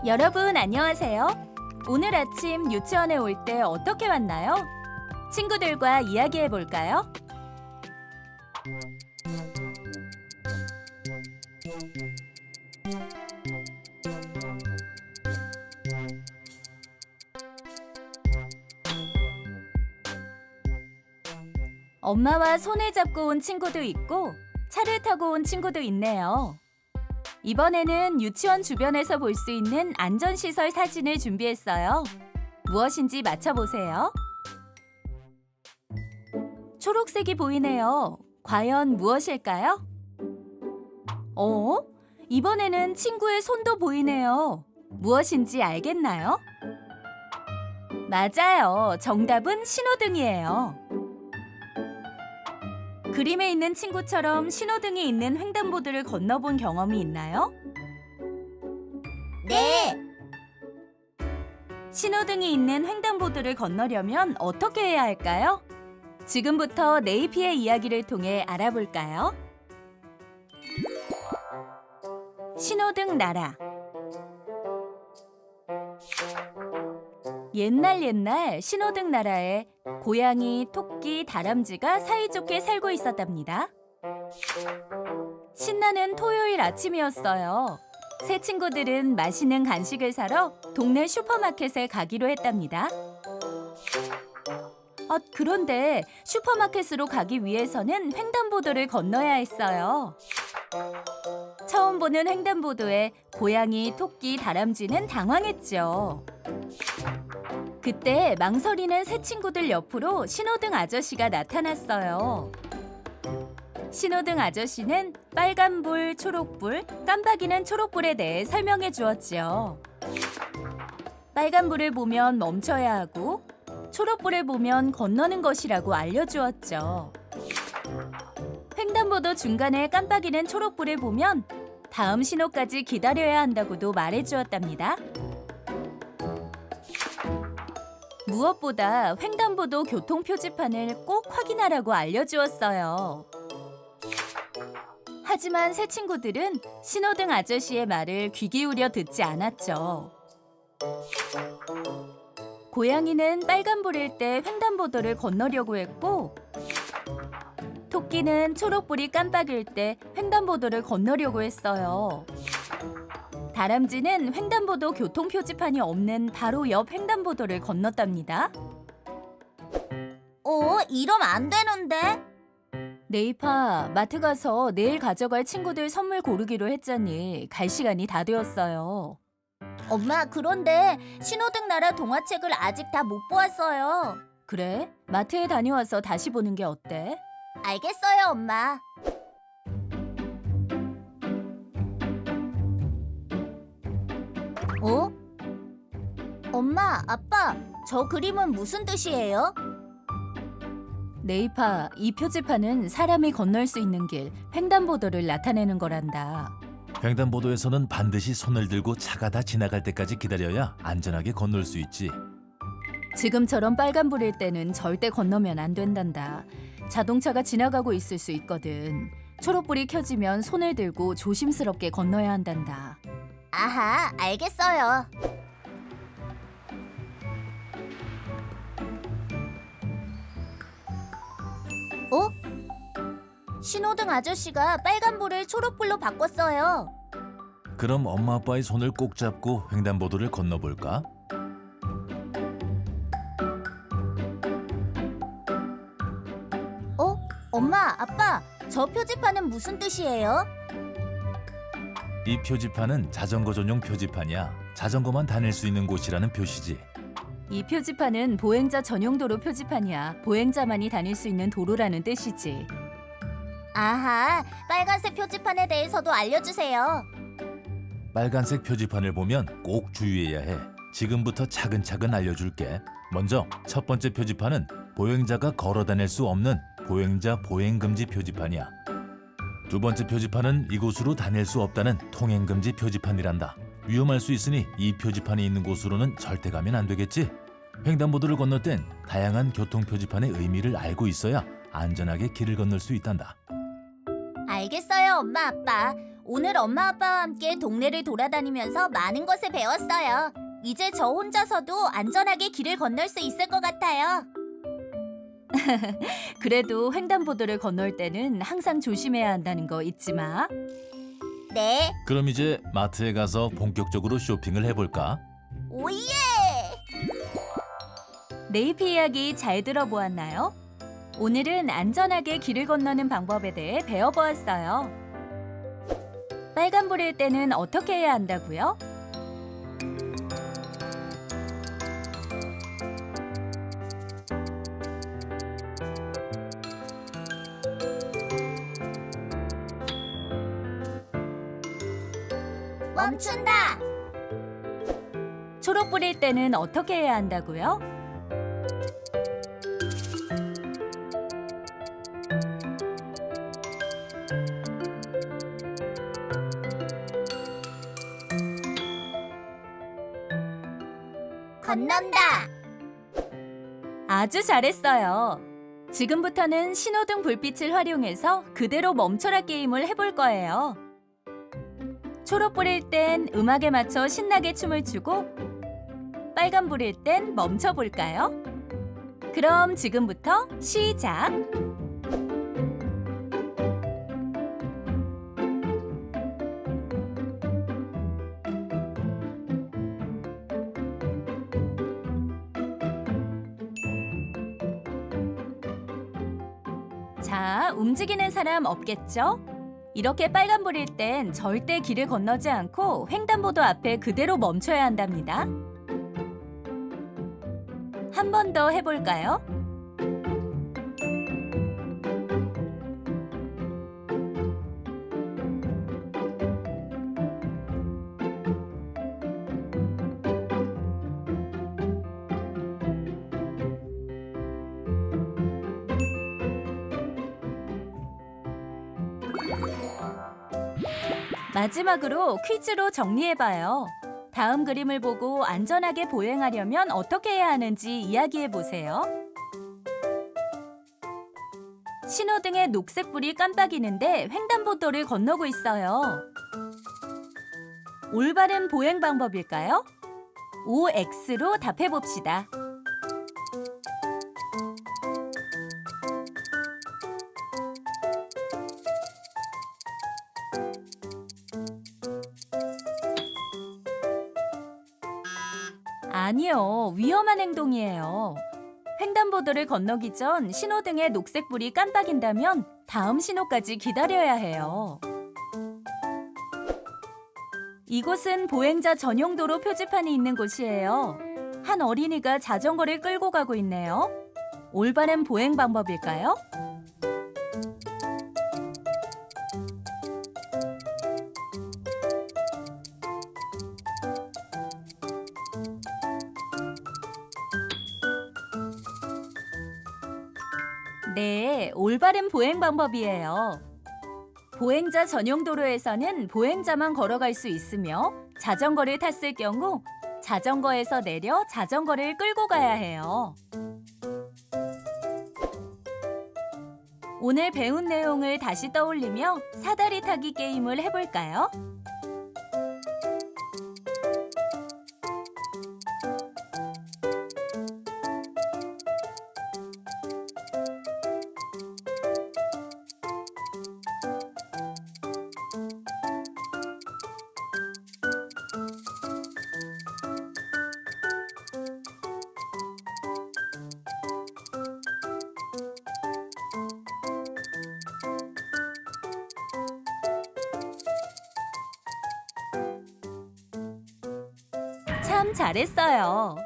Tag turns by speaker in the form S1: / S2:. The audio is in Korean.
S1: 여러분 안녕하세요. 오늘 아침 유치원에 올 때 어떻게 왔나요? 친구들과 이야기해 볼까요? 엄마와 손을 잡고 온 친구도 있고 차를 타고 온 친구도 있네요. 이번에는 유치원 주변에서 볼 수 있는 안전시설 사진을 준비했어요. 무엇인지 맞춰보세요. 초록색이 보이네요. 과연 무엇일까요? 이번에는 친구의 손도 보이네요. 무엇인지 알겠나요? 맞아요. 정답은 신호등이에요. 그림에 있는 친구처럼 신호등이 있는 횡단보도를 건너본 경험이 있나요?
S2: 네,
S1: 신호등이 있는 횡단보도를 건너려면 어떻게 해야 할까요? 지금부터 네이피의 이야기를 통해 알아볼까요? 신호등 나라. 옛날 신호등 나라에 고양이, 토끼, 다람쥐가 사이좋게 살고 있었답니다. 신나는 토요일 아침이었어요. 새 친구들은 맛있는 간식을 사러 동네 슈퍼마켓에 가기로 했답니다. 그런데 슈퍼마켓으로 가기 위해서는 횡단보도를 건너야 했어요. 처음 보는 횡단보도에 고양이, 토끼, 다람쥐는 당황했죠. 그때 망설이는 새 친구들 옆으로 신호등 아저씨가 나타났어요. 신호등 아저씨는 빨간불, 초록불, 깜빡이는 초록불에 대해 설명해 주었지요. 빨간불을 보면 멈춰야 하고 초록불을 보면 건너는 것이라고 알려주었죠. 횡단보도 중간에 깜빡이는 초록불을 보면 다음 신호까지 기다려야 한다고도 말해주었답니다. 무엇보다 횡단보도 교통표지판을 꼭 확인하라고 알려주었어요. 하지만 새 친구들은 신호등 아저씨의 말을 귀 기울여 듣지 않았죠. 고양이는 빨간불일 때 횡단보도를 건너려고 했고 토끼는 초록불이 깜빡일 때 횡단보도를 건너려고 했어요. 다람쥐는 횡단보도 교통표지판이 없는 바로 옆 횡단보도를 건넜답니다.
S2: 이러면 안 되는데?
S1: 네이파, 마트 가서 내일 가져갈 친구들 선물 고르기로 했잖니. 갈 시간이 다 되었어요.
S2: 엄마, 그런데 신호등 나라 동화책을 아직 다 못 보았어요.
S1: 그래? 마트에 다녀와서 다시 보는 게 어때?
S2: 알겠어요, 엄마. 엄마, 아빠, 저 그림은 무슨 뜻이에요?
S1: 네이파, 이 표지판은 사람이 건널 수 있는 길, 횡단보도를 나타내는 거란다.
S3: 횡단보도에서는 반드시 손을 들고 차가 다 지나갈 때까지 기다려야 안전하게 건널 수 있지.
S1: 지금처럼 빨간불일 때는 절대 건너면 안 된단다. 자동차가 지나가고 있을 수 있거든. 초록불이 켜지면 손을 들고 조심스럽게 건너야 한단다.
S2: 아하, 알겠어요. 신호등 아저씨가 빨간불을 초록불로 바꿨어요.
S3: 그럼 엄마 아빠의 손을 꼭 잡고 횡단보도를 건너볼까?
S2: 엄마, 아빠, 저 표지판은 무슨 뜻이에요?
S3: 이 표지판은 자전거 전용 표지판이야. 자전거만 다닐 수 있는 곳이라는 표시지.
S1: 이 표지판은 보행자 전용 도로 표지판이야. 보행자만이 다닐 수 있는 도로라는 뜻이지.
S2: 아하, 빨간색 표지판에 대해서도 알려주세요.
S3: 빨간색 표지판을 보면 꼭 주의해야 해. 지금부터 차근차근 알려줄게. 먼저 첫 번째 표지판은 보행자가 걸어 다닐 수 없는 보행자 보행금지 표지판이야. 두 번째 표지판은 이곳으로 다닐 수 없다는 통행금지 표지판이란다. 위험할 수 있으니 이 표지판이 있는 곳으로는 절대 가면 안 되겠지? 횡단보도를 건널 땐 다양한 교통 표지판의 의미를 알고 있어야 안전하게 길을 건널 수 있단다.
S2: 알겠어요, 엄마, 아빠. 오늘 엄마 아빠와 함께 동네를 돌아다니면서 많은 것을 배웠어요. 이제 저 혼자서도 안전하게 길을 건널 수 있을 것 같아요.
S1: 그래도 횡단보도를 건널 때는 항상 조심해야 한다는 거 잊지 마.
S2: 네,
S3: 그럼 이제 마트에 가서 본격적으로 쇼핑을 해볼까?
S2: 오예!
S1: 네이피 이야기 잘 들어보았나요? 오늘은 안전하게 길을 건너는 방법에 대해 배워보았어요. 빨간불일 때는 어떻게 해야 한다고요?
S2: 멈춘다!
S1: 초록불일 때는 어떻게 해야 한다고요?
S2: 건넌다!
S1: 아주 잘했어요. 지금부터는 신호등 불빛을 활용해서 그대로 멈춰라 게임을 해볼 거예요. 초록불일 땐 음악에 맞춰 신나게 춤을 추고 빨간불일 땐 멈춰볼까요? 그럼 지금부터 시작! 자, 움직이는 사람 없겠죠? 이렇게 빨간불일 땐 절대 길을 건너지 않고 횡단보도 앞에 그대로 멈춰야 한답니다. 한 번 더 해볼까요? 마지막으로 퀴즈로 정리해봐요. 다음 그림을 보고 안전하게 보행하려면 어떻게 해야 하는지 이야기해보세요. 신호등에 녹색불이 깜빡이는데 횡단보도를 건너고 있어요. 올바른 보행 방법일까요? OX로 답해봅시다. 아니요, 위험한 행동이에요. 횡단보도를 건너기 전 신호등에 녹색불이 깜빡인다면 다음 신호까지 기다려야 해요. 이곳은 보행자 전용 도로 표지판이 있는 곳이에요. 한 어린이가 자전거를 끌고 가고 있네요. 올바른 보행 방법일까요? 네, 올바른 보행 방법이에요. 보행자 전용 도로에서는 보행자만 걸어갈 수 있으며 자전거를 탔을 경우 자전거에서 내려 자전거를 끌고 가야 해요. 오늘 배운 내용을 다시 떠올리며 사다리 타기 게임을 해볼까요? 참 잘했어요.